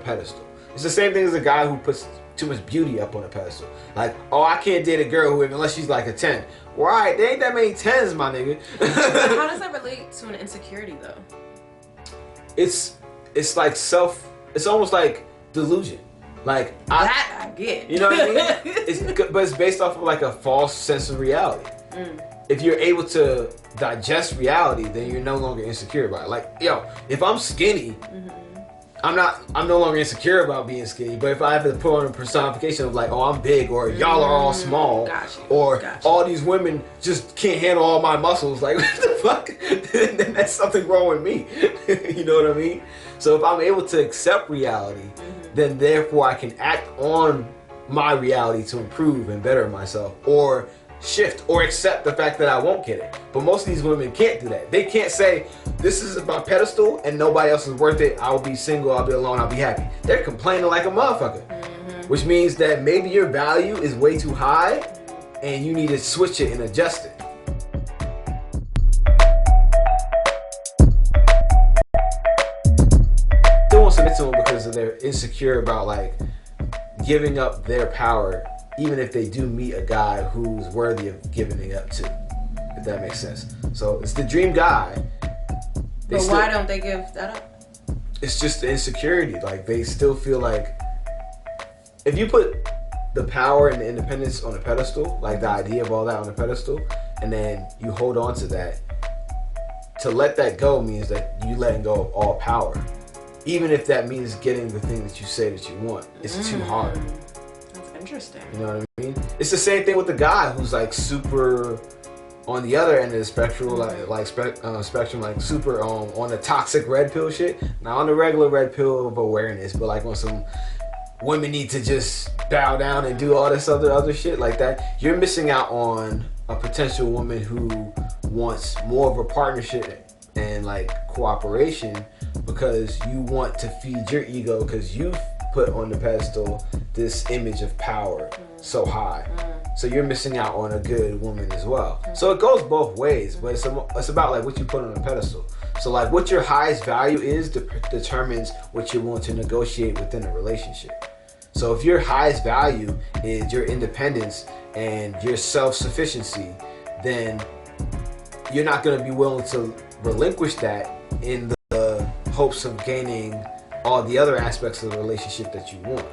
pedestal. It's the same thing as a guy who puts too much beauty up on a pedestal. Like, oh, I can't date a girl who, unless she's like a 10. Right, there ain't that many 10s, my nigga. But how does that relate to an insecurity, though? It's like it's almost like delusion. Like, I get. You know what I mean? But it's based off of like a false sense of reality. If you're able to digest reality, then you're no longer insecure about it. Like, yo, if I'm skinny, I'm no longer insecure about being skinny. But if I have to put on a personification of like, oh, I'm big, or y'all are all small, or all these women just can't handle all my muscles, like, what the fuck? Then that's something wrong with me. You know what I mean? So if I'm able to accept reality, then therefore I can act on my reality to improve and better myself, or shift, or accept the fact that I won't get it. But most of these women can't do that. They can't say, this is my pedestal and nobody else is worth it. I'll be single, I'll be alone, I'll be happy. They're complaining like a motherfucker. Which means that maybe your value is way too high and you need to switch it and adjust it. They won't submit to them because they're insecure about like giving up their power, even if they do meet a guy who's worthy of giving it up to, if that makes sense. So it's the dream guy. But why don't they give that up? It's just the insecurity. Like, they still feel like if you put the power and the independence on a pedestal, like the idea of all that on a pedestal, and then you hold on to that, to let that go means that you letting go of all power. Even if that means getting the thing that you say that you want. It's too hard. That's interesting. You know what I mean? It's the same thing with the guy who's like super on the other end of the spectrum, spectrum, like super on the toxic red pill shit. Not on the regular red pill of awareness, but like on some women need to just bow down and do all this other shit like that. You're missing out on a potential woman who wants more of a partnership and like cooperation, because you want to feed your ego, because you put on the pedestal this image of power so high. So you're missing out on a good woman as well. So it goes both ways, but it's about like what you put on a pedestal. So like what your highest value is determines what you're willing to negotiate within a relationship. So if your highest value is your independence and your self-sufficiency, then you're not going to be willing to relinquish that in the hopes of gaining all the other aspects of the relationship that you want.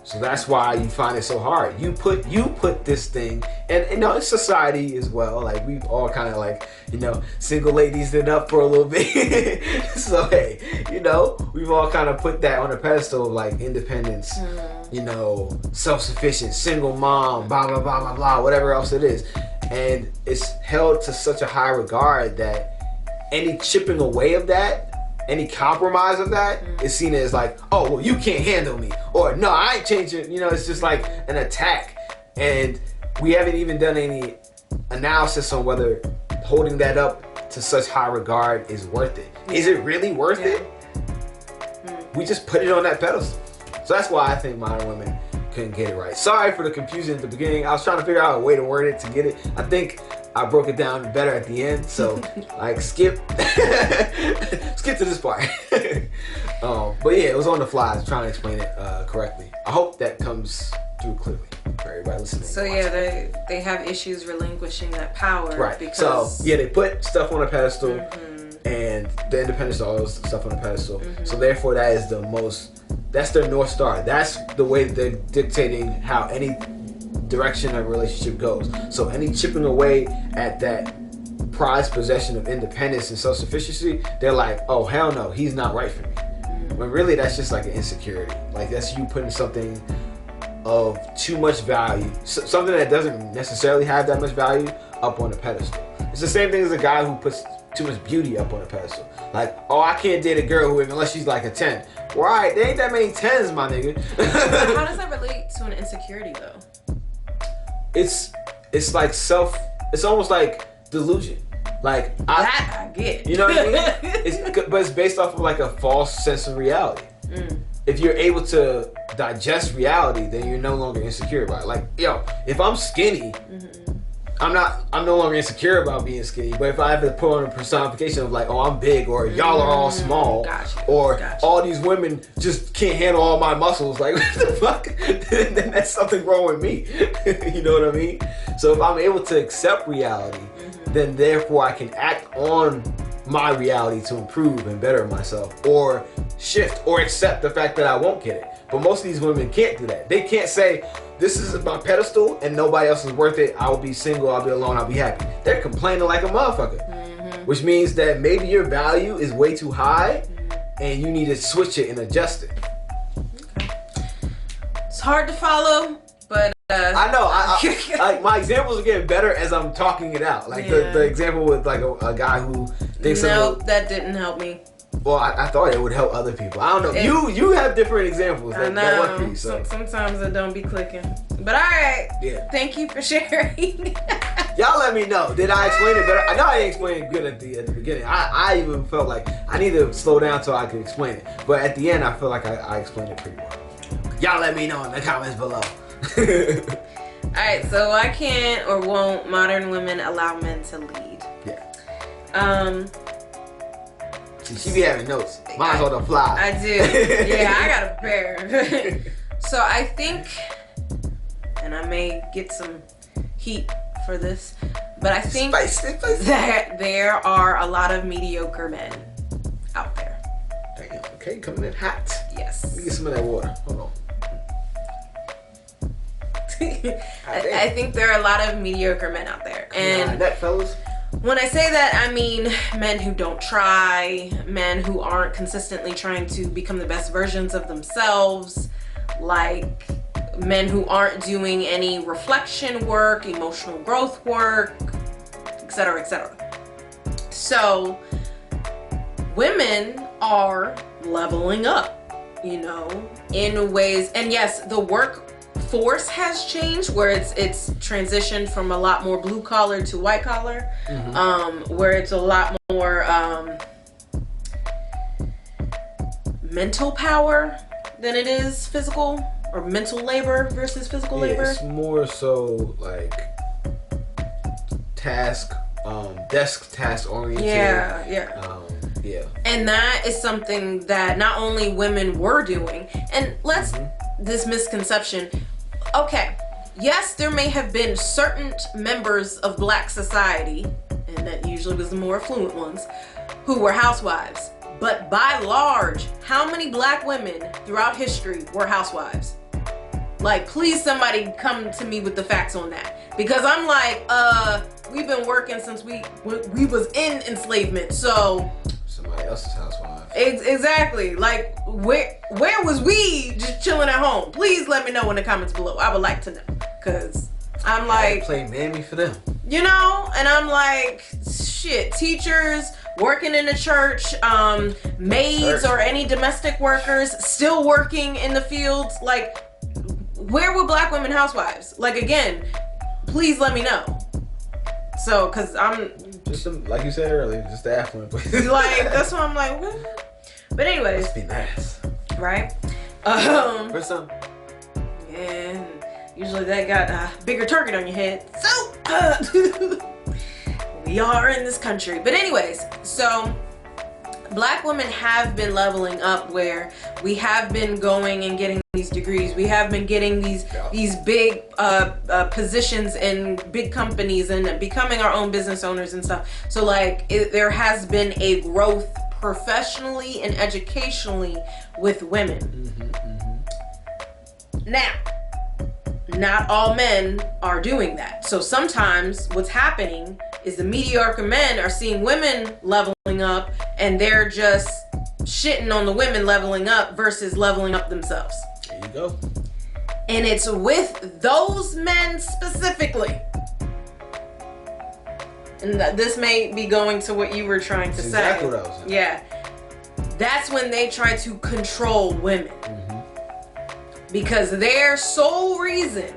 So that's why you find it so hard. You put this thing, and you know, it's society as well. Like, we've all kind of like, you know, single ladies it up for a little bit. So hey, you know, we've all kind of put that on a pedestal of like independence, you know, self-sufficient, single mom, blah blah blah blah blah, whatever else it is, and it's held to such a high regard that any chipping away of that, any compromise of that is seen as like, oh, well, you can't handle me, or no, I ain't changing. You know, it's just like an attack. And we haven't even done any analysis on whether holding that up to such high regard is worth it. Is it really worth it? We just put it on that pedestal. So that's why I think modern women couldn't get it right. Sorry for the confusion at the beginning. I was trying to figure out a way to word it to get it. I think I broke it down better at the end, so like skip skip to this part. But yeah, it was on the fly. I was trying to explain it correctly. I hope that comes through clearly for everybody listening. So yeah, they have issues relinquishing that power. Right. Because So yeah, they put stuff on a pedestal, and the independence, all those stuff on a pedestal. So therefore, that is that's their North Star. That's the way they're dictating how any direction a relationship goes. So any chipping away at that prized possession of independence and self-sufficiency, they're like, oh hell no, he's not right for me. When really that's just like an insecurity. Like, that's you putting something of too much value, something that doesn't necessarily have that much value, up on a pedestal. It's the same thing as a guy who puts too much beauty up on a pedestal. Like, oh, I can't date a girl who, unless she's like a 10. Right, there ain't that many 10s, my nigga. How does that relate to an insecurity though? It's like it's almost like delusion. Like, I get. You know what I mean? But it's based off of like a false sense of reality. If you're able to digest reality, then you're no longer insecure about it. Like, yo, if I'm skinny, I'm no longer insecure about being skinny, but if I have to put on a personification of like, oh, I'm big, or y'all are all small, or all these women just can't handle all my muscles, like, what the fuck? Then that's something wrong with me. You know what I mean? So if I'm able to accept reality, then therefore I can act on my reality to improve and better myself, or shift, or accept the fact that I won't get it. But most of these women can't do that. They can't say, this is my pedestal and nobody else is worth it. I will be single, I'll be alone, I'll be happy. They're complaining like a motherfucker. Which means that maybe your value is way too high and you need to switch it and adjust it. It's hard to follow, but I know. I like my examples are getting better as I'm talking it out. Like the example with like a guy who thinks that didn't help me. Well, I thought it would help other people. I don't know. You have different examples that work for you. So sometimes it don't be clicking. But all right. Yeah. Thank you for sharing. Y'all let me know. Did I explain it better? I know I didn't explain it good at the beginning. I even felt like I need to slow down so I could explain it. But at the end, I feel like I explained it pretty well. Y'all let me know in the comments below. Alright, so why can't or won't modern women allow men to lead? Yeah. She be having notes. Mine's on the fly. I do. Yeah, I gotta prepare. So I think, and I may get some heat for this, but I think that there are a lot of mediocre men out there. Damn, okay, coming in hot. Yes. Let me get some of that water. Hold on. I think there are a lot of mediocre men out there. And that, fellas. When I say that, I mean men who don't try, men who aren't consistently trying to become the best versions of themselves, like men who aren't doing any reflection work, emotional growth work, etc., etc. So women are leveling up, you know, in ways, and yes, the workforce has changed, where it's transitioned from a lot more blue collar to white collar, where it's a lot more mental power than it is physical, or mental labor versus physical labor. It's more so like desk task oriented. Yeah. And that is something that not only women were doing, and this misconception. Okay, yes, there may have been certain members of black society, and that usually was the more affluent ones, who were housewives. But by large, how many black women throughout history were housewives? Like, please somebody come to me with the facts on that. Because I'm like, we've been working since we was in enslavement, so... Somebody else's housewife. Exactly. Like, where was we just chilling at home? Please let me know in the comments below. I would like to know, because I'm like, play mammy for them, you know. And I'm like, shit, teachers working in the church, maids or any domestic workers still working in the fields. Like, where were black women housewives? Like, again, please let me know. So, because I'm just like you said earlier, just the affluent. Like, that's why I'm like, what? But anyways, must be nice, right? For some. And usually that got a bigger target on your head. So we are in this country. But anyways, so black women have been leveling up, where we have been going and getting these degrees. We have been getting these big positions in big companies and becoming our own business owners and stuff. So like there has been a growth professionally and educationally with women. Now, not all men are doing that. So sometimes what's happening is the mediocre men are seeing women leveling up, and they're just shitting on the women leveling up versus leveling up themselves. There you go. And it's with those men specifically. And this may be going to what you were trying to say. Exactly what I was saying. Yeah. That's when they try to control women. Because their sole reason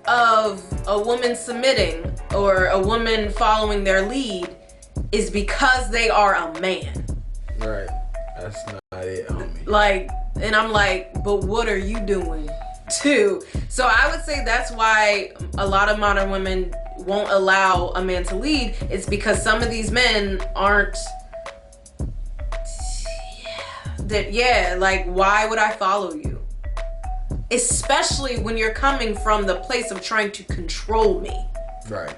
of a woman submitting or a woman following their lead is because they are a man. Right. That's not it, homie. Like, and I'm like, but what are you doing too. So I would say that's why a lot of modern women won't allow a man to lead. It's because some of these men aren't like, why would I follow you? Especially when you're coming from the place of trying to control me. Right.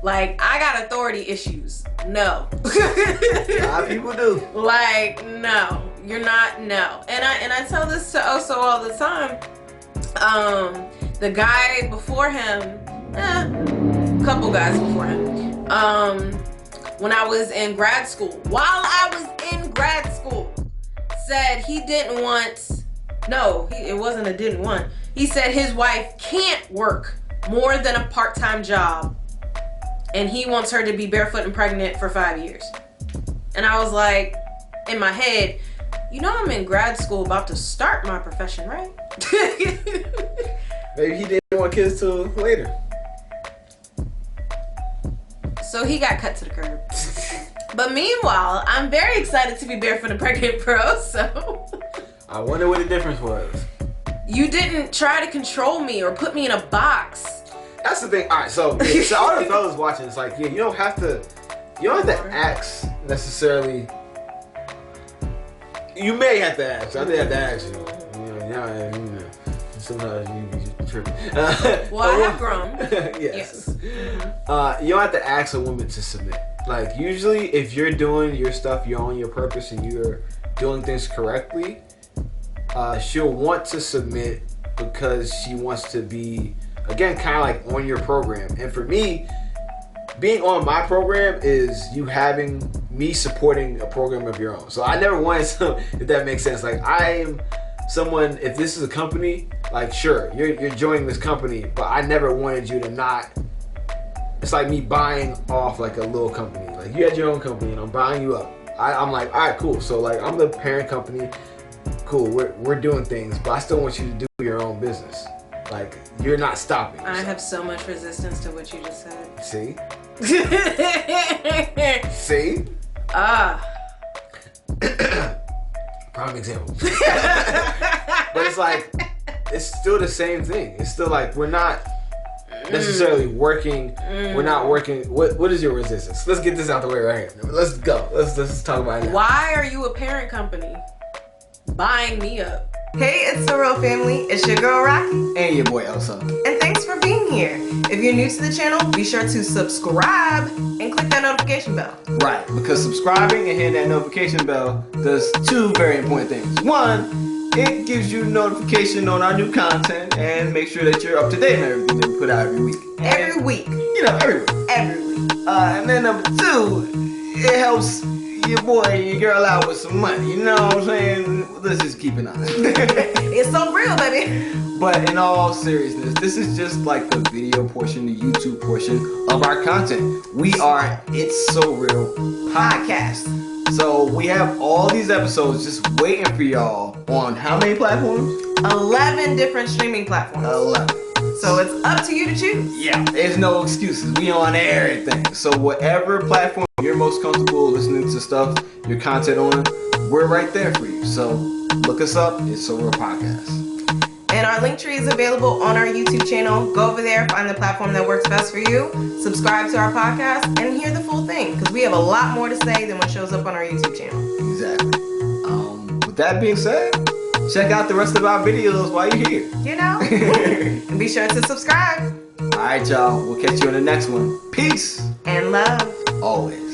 Like, I got authority issues. No. A lot of people do. Like, no. You're not, no. And I tell this to Oso all the time. The guy before him, a couple guys before him, when I was in grad school, while I was in grad school, said he didn't want, it wasn't a didn't want. He said his wife can't work more than a part-time job, and he wants her to be barefoot and pregnant for 5 years. And I was like, in my head, you know I'm in grad school about to start my profession, right? Maybe he didn't want kids till later. So he got cut to the curb. But meanwhile, I'm very excited to be barefoot and pregnant, bro, so. I wonder what the difference was. You didn't try to control me or put me in a box. That's the thing. All right, so all the fellas watching, it's like, yeah, you don't have to ask necessarily. You may have to ask. I did have to ask you. Sometimes you be tripping. Well, I have grown. Yes. You don't have to ask a woman to submit. Like, usually, if you're doing your stuff, you're on your purpose, and you're doing things correctly, she'll want to submit because she wants to be, again, kind of like on your program. And for me, being on my program is you having me supporting a program of your own. So I never wanted some, if that makes sense. Like, I am someone, if this is a company, like, sure, you're joining this company, but I never wanted you to not, it's like me buying off like a little company. Like, you had your own company and I'm buying you up. I'm like, all right, cool. So like, I'm the parent company. Cool, we're doing things, but I still want you to do your own business. Like, you're not stopping yourself. I have so much resistance to what you just said. See? See? Prime example. But it's like, it's still the same thing. It's still like, we're not necessarily working. We're not working. What is your resistance? Let's get this out the way right here. Let's go. Let's talk about it now. Why are you a parent company buying me up? Hey, it's the Real Family. It's your girl Rocqi. And your boy Elsa. And thanks for being here. If you're new to the channel, be sure to subscribe and click that notification bell. Right, because subscribing and hitting that notification bell does two very important things. One, it gives you notification on our new content and make sure that you're up to date on everything that we put out every week. Every week. You know, every week. Every week. And then number two, it helps your boy and your girl out with some money. You know what I'm saying? Let's just keep it honest. It's so real, baby. But in all seriousness, this is just like the video portion, the YouTube portion of our content. We are It's So Real podcast. So we have all these episodes just waiting for y'all on how many platforms? 11 different streaming platforms. 11. So it's up to you to choose. Yeah, there's no excuses. We on everything. So whatever platform you're most comfortable listening to stuff, your content on, we're right there for you. So look us up. It's So Real Podcast. And our link tree is available on our YouTube channel. Go over there, find the platform that works best for you, subscribe to our podcast, and hear the full thing, because we have a lot more to say than what shows up on our YouTube channel. Exactly. With that being said, check out the rest of our videos while you're here. You know? And be sure to subscribe. All right, y'all. We'll catch you in the next one. Peace. And love. Always.